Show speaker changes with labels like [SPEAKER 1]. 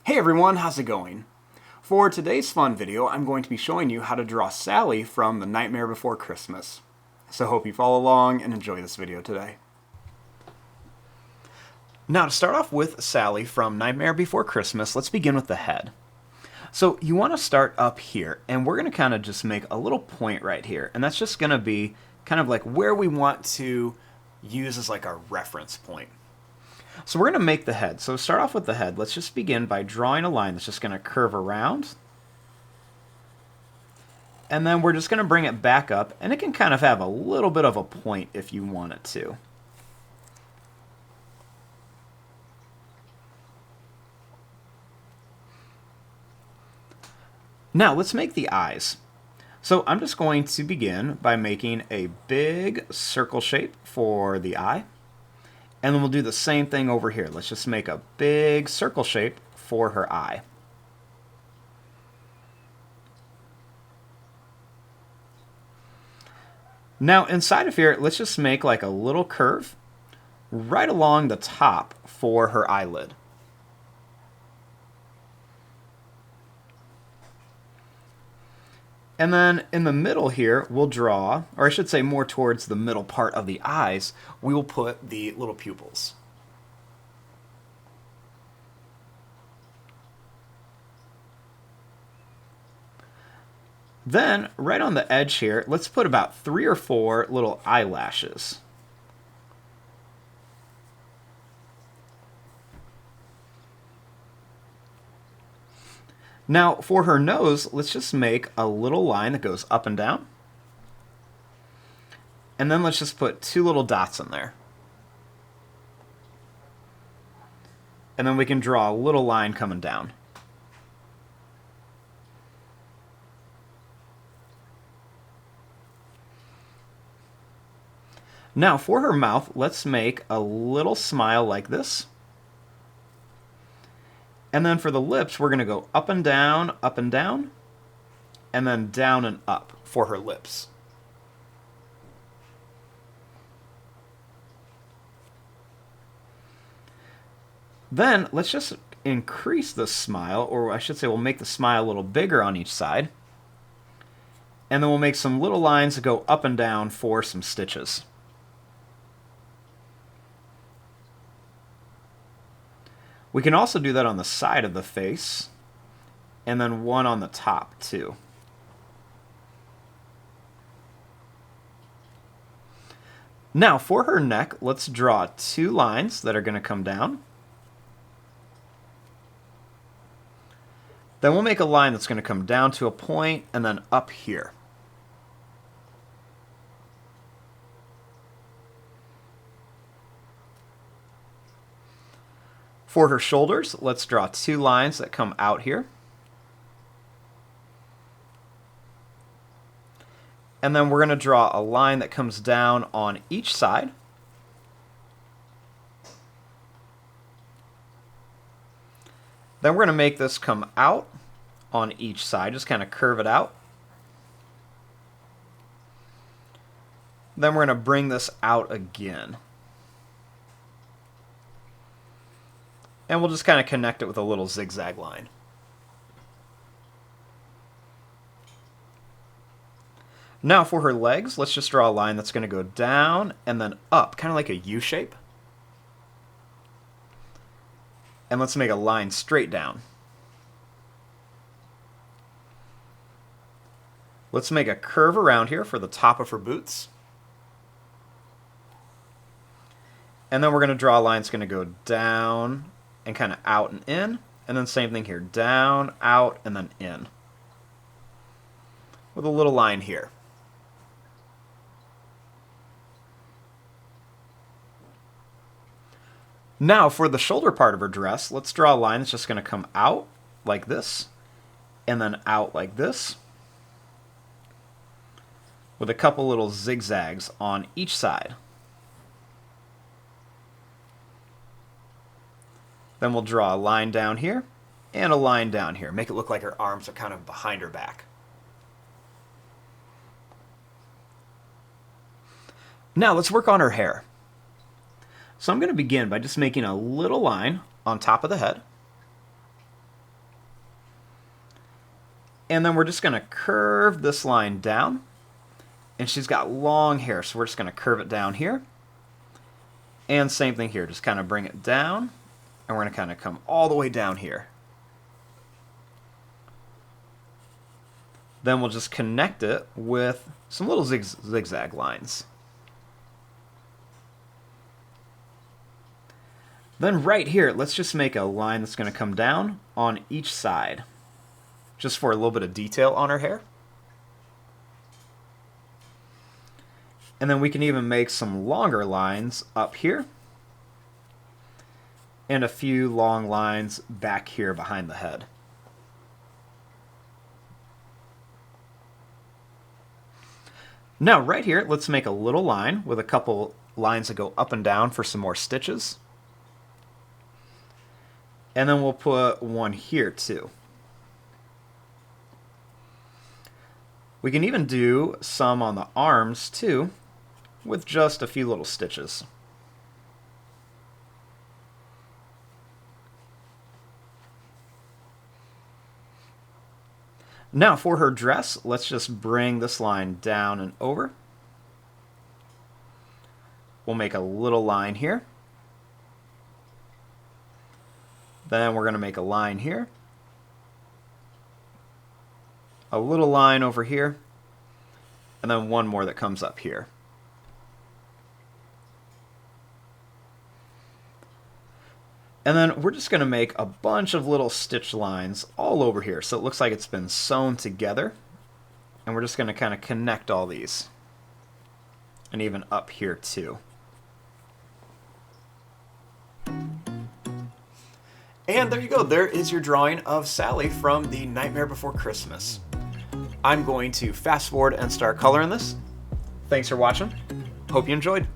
[SPEAKER 1] Hey everyone, how's it going? For today's fun video, I'm going to be showing you how to draw Sally from The Nightmare Before Christmas. So hope you follow along and enjoy this video today. Now to start off with Sally from Nightmare Before Christmas, let's begin with the head. So you want to start up here, and we're going to kind of just make a little point right here, and that's just going to be kind of like where we want to use as like our reference point. So we're going to make the head. So to start off with the head, let's just begin by drawing a line that's just going to curve around. And then we're just going to bring it back up, and it can kind of have a little bit of a point if you want it to. Now let's make the eyes. So I'm just going to begin by making a big circle shape for the eye. And then we'll do the same thing over here. Let's just make a big circle shape for her eye. Now inside of here, let's just make like a little curve right along the top for her eyelid. And then in the middle here, we'll draw, or I should say more towards the middle part of the eyes, we will put the little pupils. Then, right on the edge here, let's put about 3 or 4 little eyelashes. Now, for her nose, let's just make a little line that goes up and down. And then let's just put 2 little dots in there. And then we can draw a little line coming down. Now, for her mouth, let's make a little smile like this. And then for the lips, we're going to go up and down, and then down and up for her lips. Then let's just increase the smile, or I should say we'll make the smile a little bigger on each side. And then we'll make some little lines that go up and down for some stitches. We can also do that on the side of the face, and then one on the top too. Now for her neck, let's draw 2 lines that are going to come down. Then we'll make a line that's going to come down to a point and then up here. For her shoulders, let's draw 2 lines that come out here. And then we're going to draw a line that comes down on each side. Then we're going to make this come out on each side, just kind of curve it out. Then we're going to bring this out again. And we'll just kind of connect it with a little zigzag line. Now for her legs, let's just draw a line that's going to go down and then up, kind of like a U shape. And let's make a line straight down. Let's make a curve around here for the top of her boots. And then we're going to draw a line that's going to go down and kind of out and in, and then same thing here, down, out, and then in, with a little line here. Now for the shoulder part of her dress, let's draw a line that's just going to come out like this, and then out like this, with a couple little zigzags on each side. Then we'll draw a line down here and a line down here. Make it look like her arms are kind of behind her back. Now let's work on her hair. So I'm going to begin by just making a little line on top of the head. And then we're just going to curve this line down. And she's got long hair, so we're just going to curve it down here. And same thing here, just kind of bring it down. And we're going to kind of come all the way down here. Then we'll just connect it with some little zigzag lines. Then right here, let's just make a line that's going to come down on each side, just for a little bit of detail on her hair. And then we can even make some longer lines up here, and a few long lines back here behind the head. Now right here, let's make a little line with a couple lines that go up and down for some more stitches. And then we'll put one here too. We can even do some on the arms too, with just a few little stitches. Now for her dress, let's just bring this line down and over. We'll make a little line here. Then we're going to make a line here. A little line over here. And then one more that comes up here. And then we're just going to make a bunch of little stitch lines all over here, so it looks like it's been sewn together. And we're just going to kind of connect all these. And even up here too. And there you go. There is your drawing of Sally from The Nightmare Before Christmas. I'm going to fast forward and start coloring this. Thanks for watching. Hope you enjoyed.